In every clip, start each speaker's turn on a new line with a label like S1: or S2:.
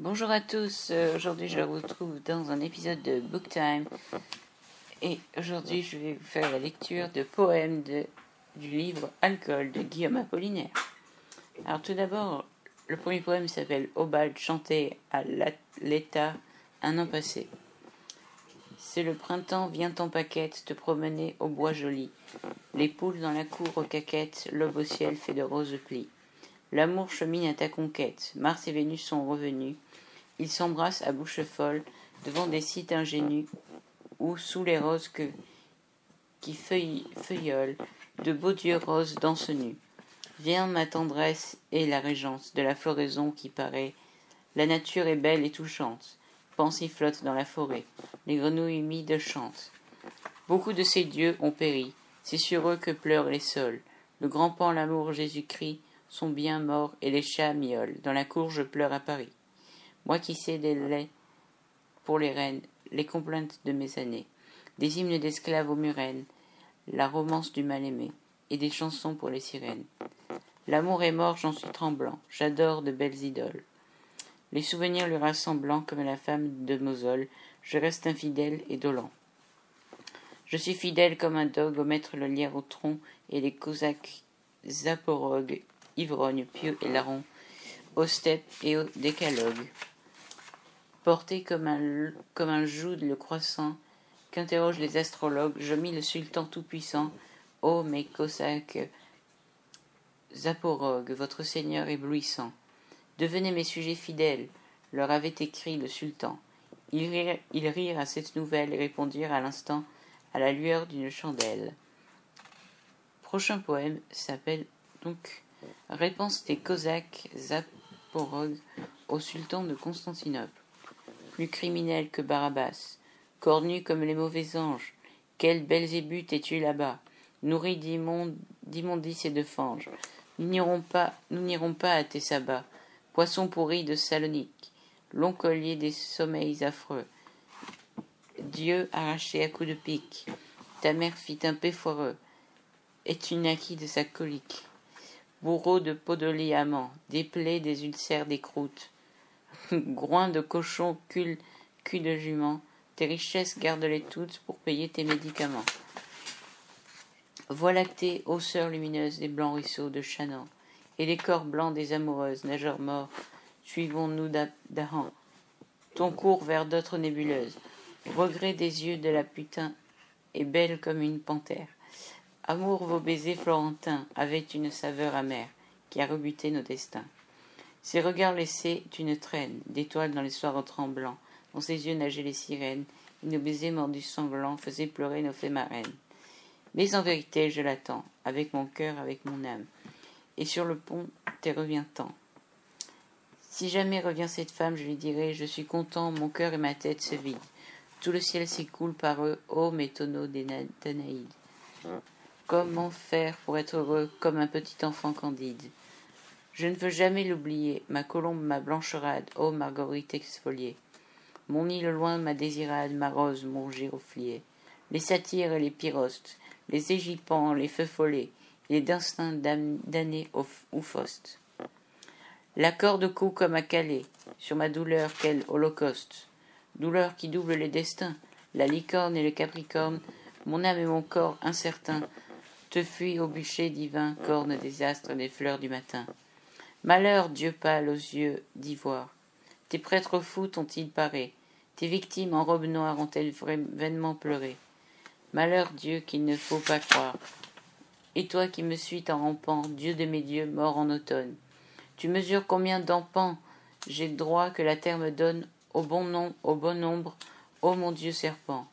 S1: Bonjour à tous, aujourd'hui je vous retrouve dans un épisode de Book Time et aujourd'hui je vais vous faire la lecture de poèmes du livre Alcool de Guillaume Apollinaire. Alors tout d'abord, le premier poème s'appelle Obald chanté à l'état un an passé. C'est le printemps vient en paquette te promener au bois joli, les poules dans la cour aux caquettes, l'aube au ciel fait de roses plis. L'amour chemine à ta conquête, Mars et Vénus sont revenus, ils s'embrassent à bouche folle devant des sites ingénus où, sous les roses qui feuillolent, de beaux dieux roses dansent nus. Viens ma tendresse et la régence de la floraison qui paraît. La nature est belle et touchante. Pensées flottent dans la forêt. Les grenouilles humides chantent. Beaucoup de ces dieux ont péri. C'est sur eux que pleurent les sols. Le grand pan, l'amour, Jésus-Christ sont bien morts et les chats miaulent. Dans la cour, je pleure à Paris. Moi qui sais des laits pour les reines, les complaintes de mes années, des hymnes d'esclaves aux murennes, la romance du mal-aimé, et des chansons pour les sirènes. L'amour est mort, j'en suis tremblant, j'adore de belles idoles. Les souvenirs lui rassemblant comme la femme de Mosole, je reste infidèle et dolent. Je suis fidèle comme un dogue au maître le lierre au tronc et les cosaques zaporogues, ivrognes, pieux et larrons, aux steppes et au décalogue. Porté comme un joug le croissant, qu'interrogent les astrologues, je mis le sultan tout-puissant, ô mes cosaques zaporogues, votre seigneur éblouissant. Devenez mes sujets fidèles, leur avait écrit le sultan. Ils rirent à cette nouvelle et répondirent à l'instant à la lueur d'une chandelle. Prochain poème s'appelle donc Réponse des cosaques zaporogues au sultan de Constantinople. Plus criminel que Barabbas, cornu comme les mauvais anges, quel Belzébuth es-tu là-bas, nourri d'immondices et de fanges. Nous n'irons pas à tes sabbats, poisson pourri de Salonique, long collier des sommeils affreux. Dieu arraché à coups de pique, ta mère fit un paix foireux, et tu naquis de sa colique. Bourreau de podolie amant, des plaies, des ulcères, des croûtes, groin de cochon, cul de jument, tes richesses garde-les toutes pour payer tes médicaments. Voie lactée, ô sœur lumineuse des blancs ruisseaux de Chanaan, et les corps blancs des amoureuses, nageurs morts, suivons-nous d'Ahan, ton cours vers d'autres nébuleuses. Regret des yeux de la putain est belle comme une panthère. Amour, vos baisers florentins avaient une saveur amère qui a rebuté nos destins. Ses regards laissaient une traîne d'étoiles dans les soirs tremblants. Dans ses yeux nageaient les sirènes, et nos baisers mordus sanglants faisaient pleurer nos fées marraines. Mais en vérité, je l'attends, avec mon cœur, avec mon âme. Et sur le pont, t'es revient tant. Si jamais revient cette femme, je lui dirai, je suis content, mon cœur et ma tête se vident. Tout le ciel s'écoule par eux, ô mes tonneaux d'Anaïdes. Comment faire pour être heureux comme un petit enfant candide? Je ne veux jamais l'oublier, ma colombe, ma blancherade, ô Marguerite exfoliée. Mon île loin, ma désirade, ma rose, mon giroflier. Les satyres et les pyrostes, les égypans, les feux follets, les d'instinct damnés ou faustes. La corde coud comme à Calais, sur ma douleur quel holocauste. Douleur qui double les destins, la licorne et le capricorne, mon âme et mon corps incertains, te fuient au bûcher divin, corne des astres et des fleurs du matin. Malheur, Dieu pâle aux yeux d'ivoire, tes prêtres fous t'ont-ils paré, tes victimes en robe noire ont-elles vainement pleuré. Malheur, Dieu, qu'il ne faut pas croire. Et toi qui me suis en rampant, Dieu de mes dieux, mort en automne, tu mesures combien d'empans j'ai droit que la terre me donne au bon nombre, ô mon Dieu serpent.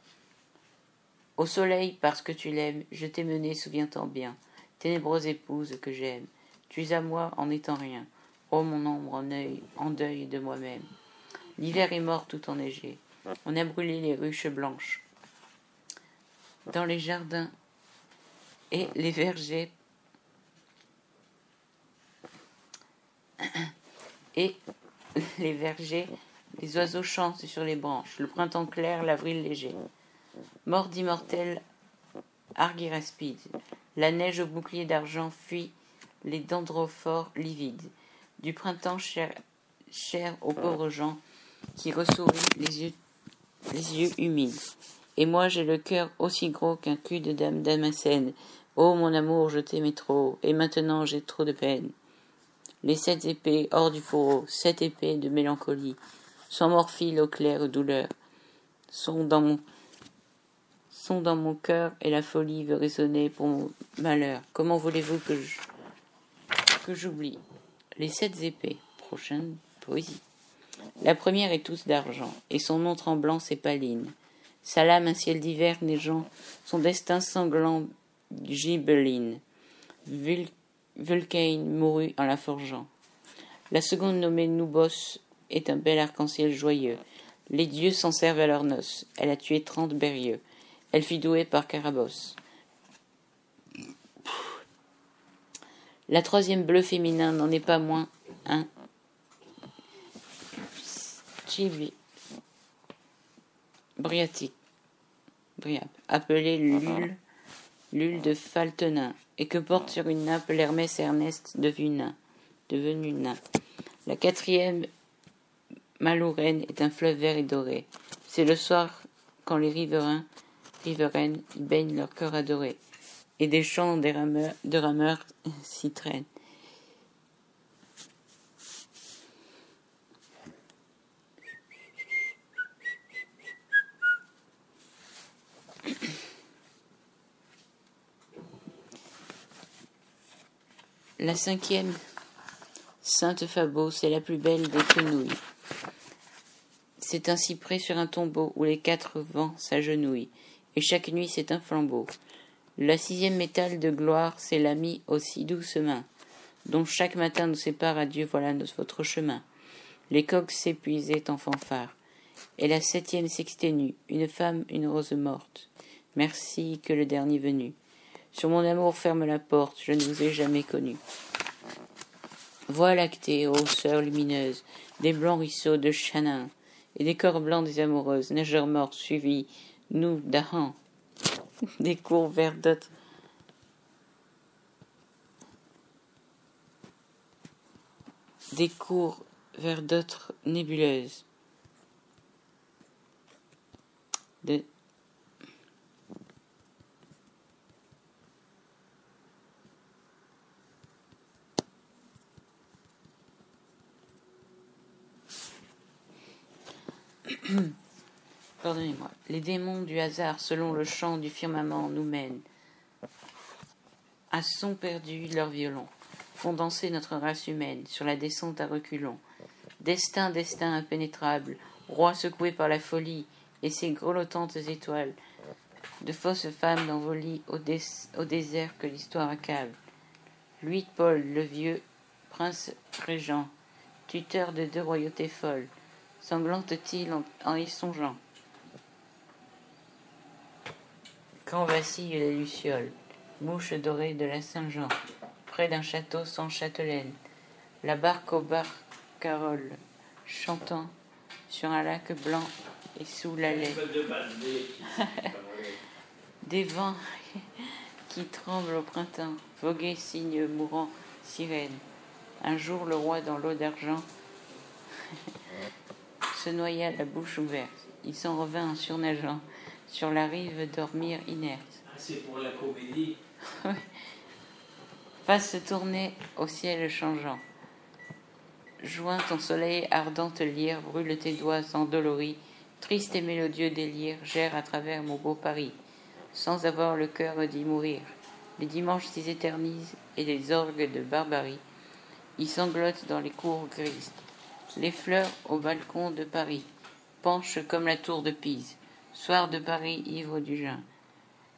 S1: Au soleil, parce que tu l'aimes, je t'ai mené, souviens-t'en bien, ténébreuse épouse que j'aime. Tu es à moi en n'étant rien, ô mon ombre en deuil de moi-même. L'hiver est mort tout enneigé, on a brûlé les ruches blanches. Dans les jardins et les vergers les oiseaux chantent sur les branches, le printemps clair, l'avril léger. Mort d'immortel argyraspide, la neige au bouclier d'argent fuit les dendrophores livides. Du printemps cher aux pauvres gens qui ressourient les yeux humides. Et moi j'ai le cœur aussi gros qu'un cul de dame damascène. Oh mon amour, je t'aimais trop, et maintenant j'ai trop de peine. Les 7 épées hors du fourreau, 7 épées de mélancolie, sans morphile aux claires douleurs, sont dans mon cœur, et la folie veut résonner pour mon malheur. Comment voulez-vous que j'oublie les 7 épées? Prochaine poésie. La première est toute d'argent, et son nom tremblant s'épaline. Sa lame un ciel d'hiver neigeant, son destin sanglant gibeline. Vulcain mourut en la forgeant. La seconde nommée Noubos est un bel arc-en-ciel joyeux. Les dieux s'en servent à leurs noces. Elle a tué 30 berrieux. Elle fut douée par Carabosse. La troisième bleu féminin n'en est pas moins un briatique, appelé Lule de Faltenin, et que porte sur une nappe l'Hermès Ernest devenu nain. La quatrième Malouraine est un fleuve vert et doré. C'est le soir quand les riveraines baignent leur cœur adoré, et des chants de rameurs s'y traînent. La cinquième, Sainte Fabo, c'est la plus belle des quenouilles. C'est un cyprès sur un tombeau où les 4 vents s'agenouillent, et chaque nuit c'est un flambeau. La 6e métal de gloire, c'est l'ami aux si douces mains, dont chaque matin nous sépare à Dieu, voilà votre chemin. Les coqs s'épuisaient en fanfare, et la 7e s'exténue, une femme, une rose morte. Merci que le dernier venu. Sur mon amour ferme la porte, je ne vous ai jamais connu. Voie lactée, ô sœur lumineuse, des blancs ruisseaux de Chanin, et des corps blancs des amoureuses, nageurs morts suivis, nous d'Ahan, des cours vers d'autres. Des cours vers d'autres nébuleuses. Pardonnez-moi. Les démons du hasard, selon le chant du firmament, nous mènent. À son perdu, leur violon font danser notre race humaine sur la descente à reculons. Destin, destin impénétrable, roi secoué par la folie et ses grelottantes étoiles, de fausses femmes d'envolis au désert que l'histoire accable. Lui, Paul, le vieux prince régent, tuteur de 2 royautés folles, sanglante-t-il en y songeant. Quand vacillent les lucioles, mouches dorées de la Saint-Jean, près d'un château sans châtelaine, la barque aux barcaroles, chantant sur un lac blanc et sous la laine. Des vents qui tremblent au printemps, voguer cygne mourant, sirène. Un jour le roi dans l'eau d'argent se noya la bouche ouverte. Il s'en revint en surnageant, sur la rive dormir inerte.
S2: C'est pour la comédie.
S1: Face se tourner au ciel changeant. Joint ton soleil ardente lyre, brûle tes doigts endoloris, triste et mélodieux délire, gère à travers mon beau Paris, sans avoir le cœur d'y mourir. Les dimanches s'y éternisent et les orgues de barbarie y sanglotent dans les cours grises. Les fleurs au balcon de Paris penchent comme la tour de Pise. Soir de Paris ivre du Rhin,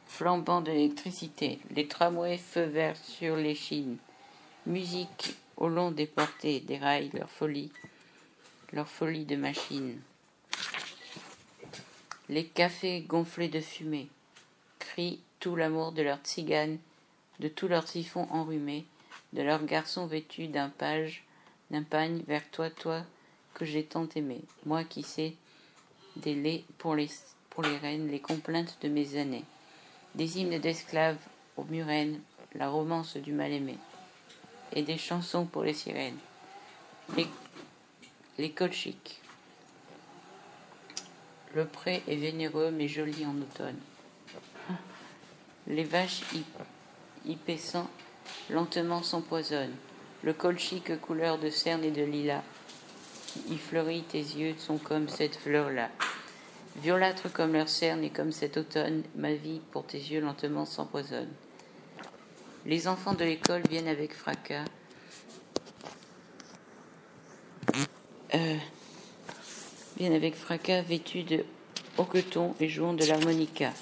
S1: flambant de l'électricité, les tramways feu vert sur les chines. Musique au long des portées déraille leur folie de machine. Les cafés gonflés de fumée crient tout l'amour de leurs tziganes, de tous leurs siphons enrhumés, de leurs garçons vêtus d'un pagne vers toi que j'ai tant aimé, moi qui sais des laits pour les reines, les complaintes de mes années, des hymnes d'esclaves aux murènes, la romance du mal-aimé, et des chansons pour les sirènes. Les L'école chic. Le pré est vénéreux mais joli en automne. Les vaches y paissant lentement s'empoisonnent. Le col chic couleur de cerne et de lilas qui y fleurit tes yeux sont comme cette fleur-là. Violâtre comme leur cerne et comme cet automne, ma vie pour tes yeux lentement s'empoisonne. Les enfants de l'école viennent avec fracas. Vêtus de hoquetons et jouant de l'harmonica.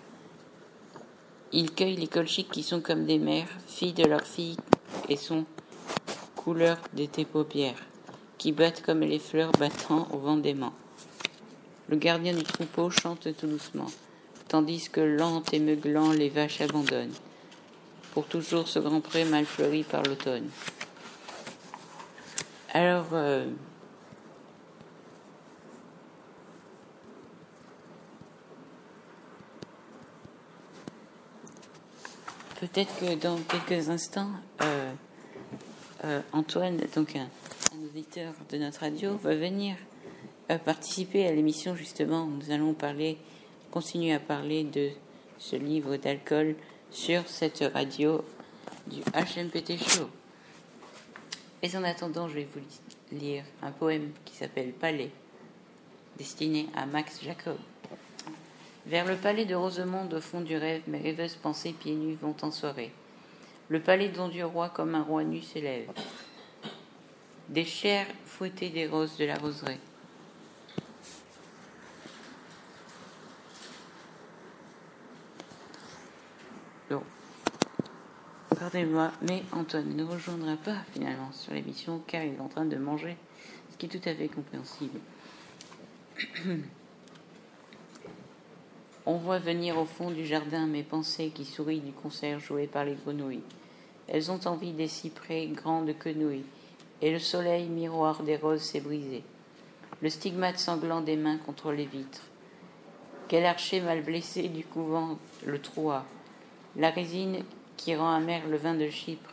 S1: Ils cueillent les colchiques qui sont comme des mères, filles de leurs filles et sont couleur de tes paupières, qui battent comme les fleurs battant au vent d'aimant. Le gardien du troupeau chante tout doucement, tandis que lente et meuglant les vaches abandonnent, pour toujours ce grand pré mal fleuri par l'automne. Alors, peut-être que dans quelques instants, Antoine, donc un auditeur de notre radio, va venir participer à l'émission justement. Nous allons continuer à parler de ce livre d'alcool sur cette radio du HMPT Show. Et en attendant, je vais vous lire un poème qui s'appelle Palais, destiné à Max Jacob. Vers le palais de Rosemonde, au fond du rêve, mes rêveuses pensées pieds nus vont en soirée. Le palais dont Dieu roi comme un roi nu s'élève. Des chairs fouettées des roses de la roseraie. Bon. Pardonnez-moi, mais Antoine ne rejoindra pas finalement sur l'émission car il est en train de manger, ce qui est tout à fait compréhensible. On voit venir au fond du jardin mes pensées qui sourient du concert joué par les grenouilles. Elles ont envie des cyprès grandes quenouilles, et le soleil miroir des roses s'est brisé. Le stigmate sanglant des mains contre les vitres. Quel archer mal blessé du couvent le troua. La résine qui rend amer le vin de Chypre.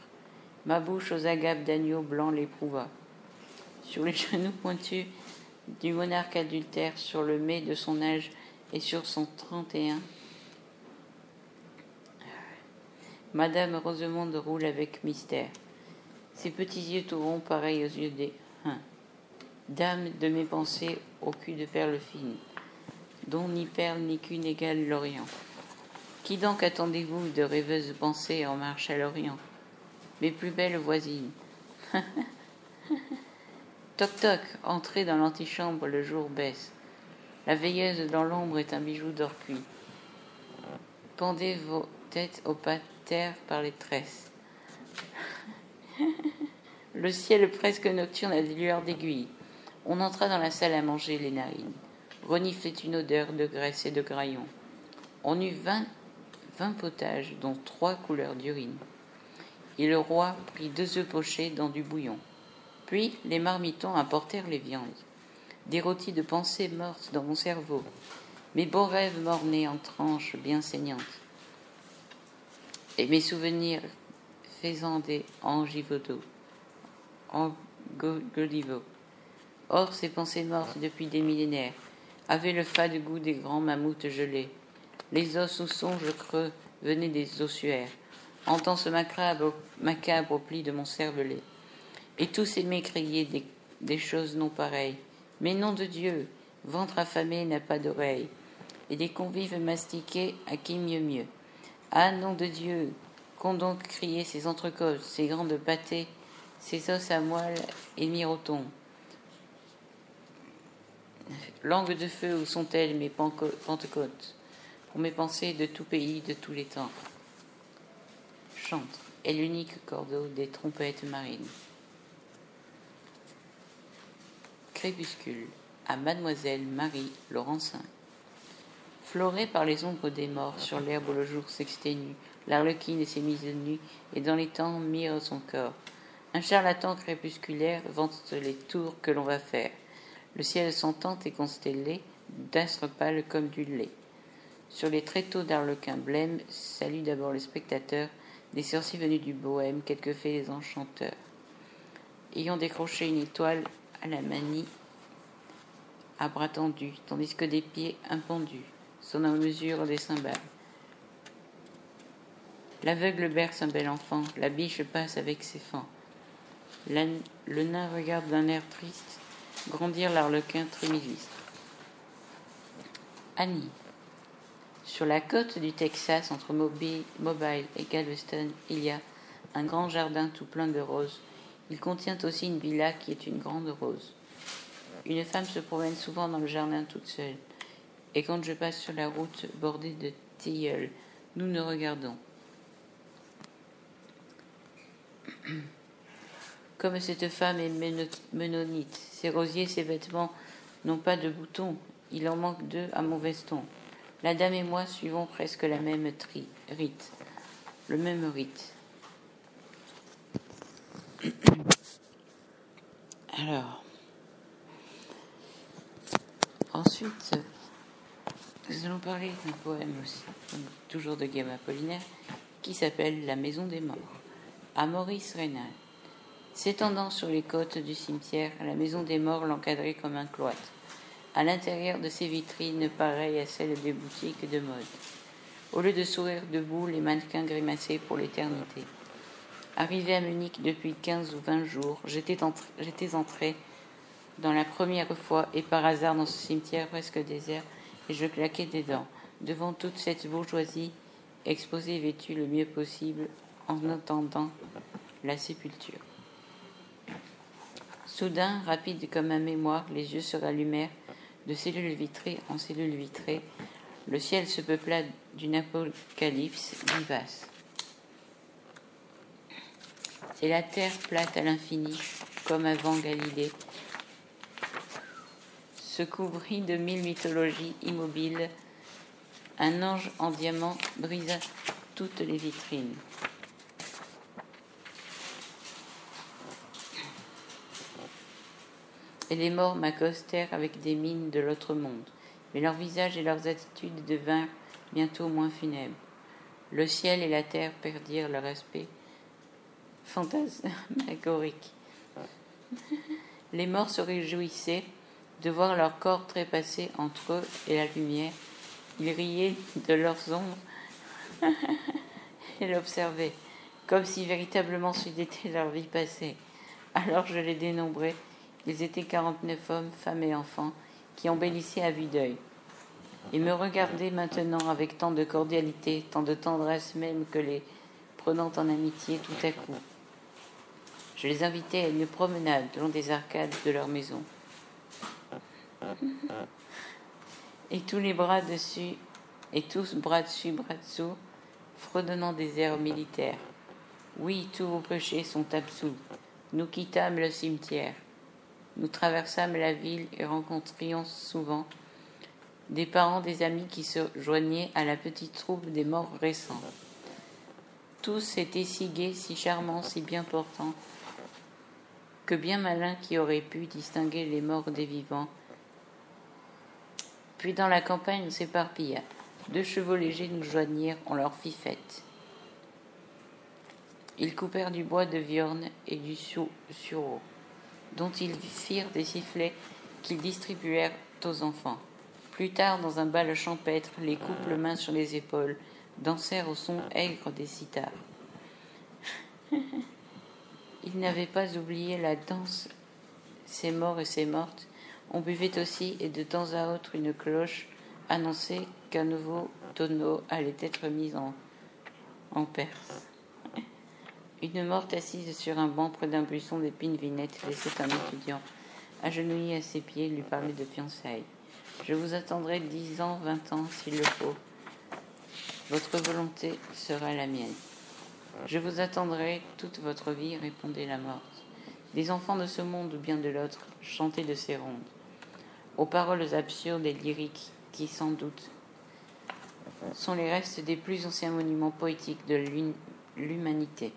S1: Ma bouche aux agapes d'agneau blanc l'éprouva. Sur les genoux pointus du monarque adultère, sur le mets de son âge et sur son 31, Madame Rosemonde roule avec mystère. Ses petits yeux tout ronds pareils aux yeux des dame de mes pensées au cul de perles fines, dont ni perle ni cul n'égale l'Orient. Qui donc attendez-vous de rêveuses pensées en marche à l'Orient? Mes plus belles voisines. Toc toc, entrez dans l'antichambre, le jour baisse. La veilleuse dans l'ombre est un bijou d'or cuit. Pendez vos têtes au pater par les tresses. Le ciel presque nocturne a des lueurs d'aiguilles. On entra dans la salle à manger les narines. Reniflait une odeur de graisse et de graillon. On eut 20 potages, dont 3 couleurs d'urine. Et le roi prit 2 œufs pochés dans du bouillon. Puis les marmitons apportèrent les viandes. Des rôtis de pensées mortes dans mon cerveau, mes beaux rêves mornés en tranches bien saignantes, et mes souvenirs faisant des angivaudos, angolivo. Or, ces pensées mortes depuis des millénaires avaient le fade goût des grands mammouths gelés. Les os sous songe creux venaient des ossuaires, en danse macabre au pli de mon cervelet. Et tous aimaient crier des choses non pareilles. Mais nom de Dieu, ventre affamé n'a pas d'oreille, et des convives mastiqués à qui mieux. Ah, nom de Dieu, qu'ont donc crié ces entrecôtes, ces grandes pâtées, ces os à moelle et mirotons. Langue de feu, où sont-elles mes pentecôtes, pour mes pensées de tout pays, de tous les temps? Chante, est l'unique cordeau des trompettes marines. Crépuscule, à Mademoiselle Marie Laurencin. Florée par les ombres des morts, sur l'herbe où le jour s'exténue, l'arlequine s'est mise nue, et dans les temps mire son corps. Un charlatan crépusculaire vante les tours que l'on va faire. Le ciel s'entente et constellé, d'astres pâles comme du lait. Sur les tréteaux d'arlequin blême, saluent d'abord les spectateurs, des sorciers venus du bohème, quelques fées enchanteurs. Ayant décroché une étoile à la manie à bras tendus, tandis que des pieds impendus sont en mesure des cymbales. L'aveugle berce un bel enfant, la biche passe avec ses fans. Le nain regarde d'un air triste grandir l'arlequin trémiliste. Annie. Sur la côte du Texas, entre Mobile et Galveston, il y a un grand jardin tout plein de roses. Il contient aussi une villa qui est une grande rose. Une femme se promène souvent dans le jardin toute seule. Et quand je passe sur la route bordée de tilleuls, nous nous regardons. Comme cette femme est ménonite, ses rosiers, ses vêtements n'ont pas de boutons, il en manque 2 à mon veston. La dame et moi suivons presque la même rite, le même rite. Alors, ensuite, nous allons parler d'un poème aussi, toujours de Gamme Apollinaire, qui s'appelle La Maison des Morts, à Maurice Raynal. S'étendant sur les côtes du cimetière, la maison des morts l'encadrait comme un cloître. À l'intérieur de ses vitrines, pareilles à celles des boutiques de mode. Au lieu de sourire debout, les mannequins grimaçaient pour l'éternité. Arrivé à Munich depuis 15 ou 20 jours, j'étais entré dans la première fois et par hasard dans ce cimetière presque désert, et je claquais des dents devant toute cette bourgeoisie exposée et vêtue le mieux possible en attendant la sépulture. Soudain, rapide comme un mémoire, les yeux se rallumèrent de cellule vitrée en cellule vitrée. Le ciel se peupla d'une apocalypse vivace. Et la terre plate à l'infini, comme avant Galilée, se couvrit de 1000 mythologies immobiles. Un ange en diamant brisa toutes les vitrines. Et les morts m'accostèrent avec des mines de l'autre monde, mais leurs visages et leurs attitudes devinrent bientôt moins funèbres. Le ciel et la terre perdirent leur aspect fantasmagorique. Les morts se réjouissaient de voir leurs corps trépasser entre eux et la lumière. Ils riaient de leurs ombres et l'observaient, comme si véritablement c'eût été leur vie passée. Alors je les dénombrai. Ils étaient 49 hommes, femmes et enfants, qui embellissaient à vue d'œil. Ils me regardaient maintenant avec tant de cordialité, tant de tendresse même que les prenant en amitié tout à coup. Je les invitais à une promenade le long des arcades de leur maison. Et tous les bras dessus, et tous bras dessus, bras dessous, fredonnant des airs militaires. Oui, tous vos péchés sont absous. Nous quittâmes le cimetière. Nous traversâmes la ville et rencontrions souvent des parents, des amis qui se joignaient à la petite troupe des morts récents. Tous étaient si gais, si charmants, si bien portants, que bien malin qui aurait pu distinguer les morts des vivants. Puis dans la campagne on s'éparpilla. 2 chevaux légers nous joignirent, on leur fit fête. Ils coupèrent du bois de viorne et du sureau, dont ils firent des sifflets qu'ils distribuèrent aux enfants. Plus tard, dans un bal champêtre, les couples mains sur les épaules dansèrent au son aigre des cithars. Ils n'avaient pas oublié la danse, ces morts et ces mortes. On buvait aussi, et de temps à autre une cloche annonçait qu'un nouveau tonneau allait être mis en Perse. Une morte assise sur un banc près d'un buisson d'épines vignettes laissait un étudiant agenouillé à ses pieds lui parler de fiançailles. Je vous attendrai 10 ans, 20 ans, s'il le faut. Votre volonté sera la mienne. Je vous attendrai toute votre vie, répondait la morte. Des enfants de ce monde ou bien de l'autre chantaient de ces rondes, aux paroles absurdes et lyriques qui, sans doute, sont les restes des plus anciens monuments poétiques de l'humanité.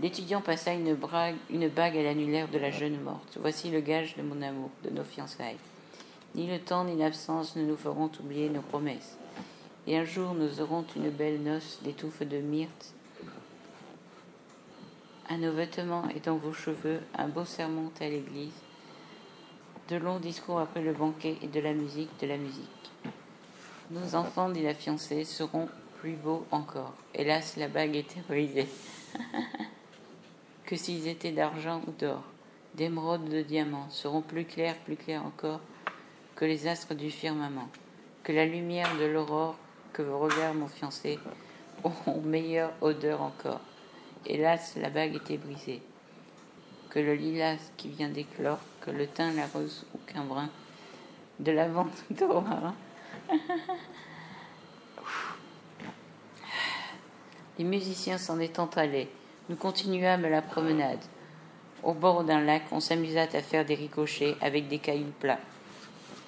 S1: L'étudiant passa une bague à l'annulaire de la jeune morte. Voici le gage de mon amour, de nos fiançailles. Ni le temps ni l'absence ne nous feront oublier nos promesses. Et un jour nous aurons une belle noce, des touffes de myrte à nos vêtements et dans vos cheveux, un beau sermon à l'église. De longs discours après le banquet et de la musique, de la musique. Nos enfants, dit la fiancée, seront plus beaux encore. Hélas, la bague était brisée. Que s'ils étaient d'argent ou d'or, d'émeraude ou de diamant, seront plus clairs encore que les astres du firmament, que la lumière de l'aurore, que vos regards, mon fiancé, auront meilleure odeur encore. Hélas, la bague était brisée. Que le lilas qui vient d'éclore, que le thym, la rose ou qu'un brin de lavande ou de romarin. Les musiciens s'en étant allés, nous continuâmes la promenade. Au bord d'un lac, on s'amusa à faire des ricochets avec des cailloux plats.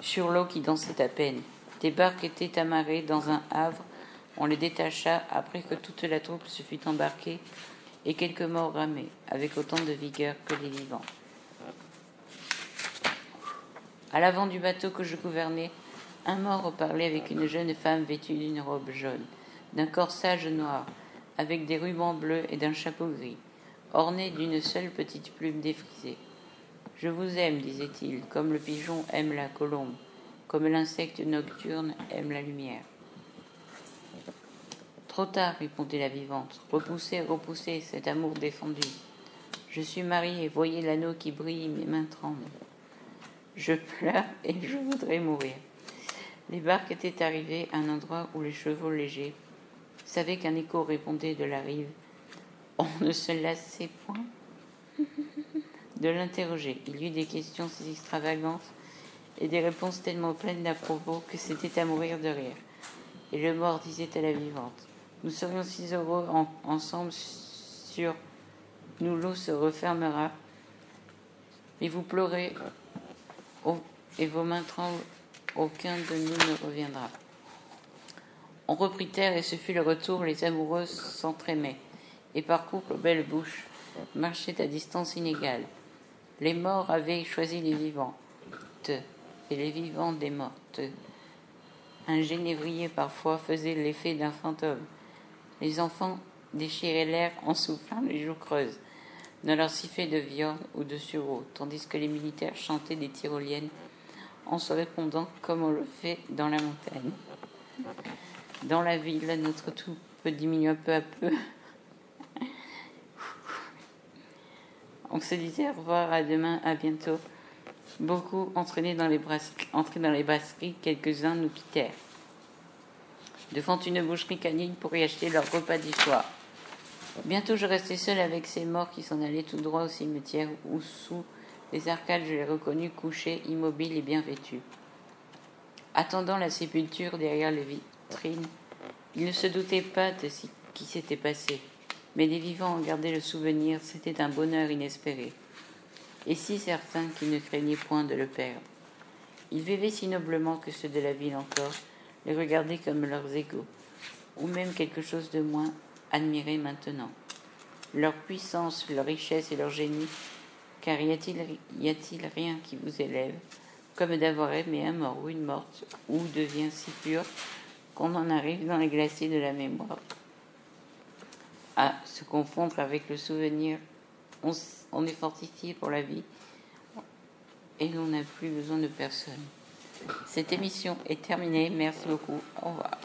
S1: Sur l'eau qui dansait à peine, des barques étaient amarrées dans un havre. On les détacha après que toute la troupe se fut embarquée et quelques morts ramaient, avec autant de vigueur que les vivants. À l'avant du bateau que je gouvernais, un mort parlait avec une jeune femme vêtue d'une robe jaune, d'un corsage noir, avec des rubans bleus et d'un chapeau gris, orné d'une seule petite plume défrisée. « Je vous aime, disait-il, comme le pigeon aime la colombe, comme l'insecte nocturne aime la lumière. » Trop tard, répondait la vivante. Repoussez, repoussez cet amour défendu. Je suis mariée, voyez l'anneau qui brille, mes mains tremblent. Je pleure et je voudrais mourir. Les barques étaient arrivées à un endroit où les chevaux légers savaient qu'un écho répondait de la rive. On ne se lassait point de l'interroger. Il y eut des questions si extravagantes et des réponses tellement pleines d'à propos que c'était à mourir de rire. Et le mort disait à la vivante: nous serions si heureux ensemble sur nous, l'eau se refermera, mais vous pleurez et vos mains tremblent, aucun de nous ne reviendra. On reprit terre et ce fut le retour. Les amoureuses s'entraimaient et par couple aux belles bouches marchaient à distance inégale. Les morts avaient choisi les vivants et les vivants des mortes. Un génévrier parfois faisait l'effet d'un fantôme. Les enfants déchiraient l'air en soufflant les joues creuses dans leur sifflet de viande ou de sureau, tandis que les militaires chantaient des tyroliennes en se répondant comme on le fait dans la montagne. Dans la ville, notre troupe diminua peu à peu. On se disait au revoir, à demain, à bientôt. Beaucoup entraînés dans les brasseries, quelques-uns nous quittèrent, devant une boucherie canine pour y acheter leur repas du soir. Bientôt je restai seul avec ces morts qui s'en allaient tout droit au cimetière, où sous les arcades je les reconnus couchés, immobiles et bien vêtus. Attendant la sépulture derrière les vitrines, ils ne se doutaient pas de ce qui s'était passé, mais les vivants en gardaient le souvenir. C'était un bonheur inespéré, et si certain qu'ils ne craignaient point de le perdre. Ils vivaient si noblement que ceux de la ville encore les regardaient comme leurs égaux, ou même quelque chose de moins admirés maintenant. Leur puissance, leur richesse et leur génie, car y a-t-il rien qui vous élève, comme d'avoir aimé un mort ou une morte, ou devient si pur qu'on en arrive dans les glaciers de la mémoire à se confondre avec le souvenir. On est fortifié pour la vie et l'on n'a plus besoin de personne. Cette émission est terminée. Merci beaucoup. Au revoir.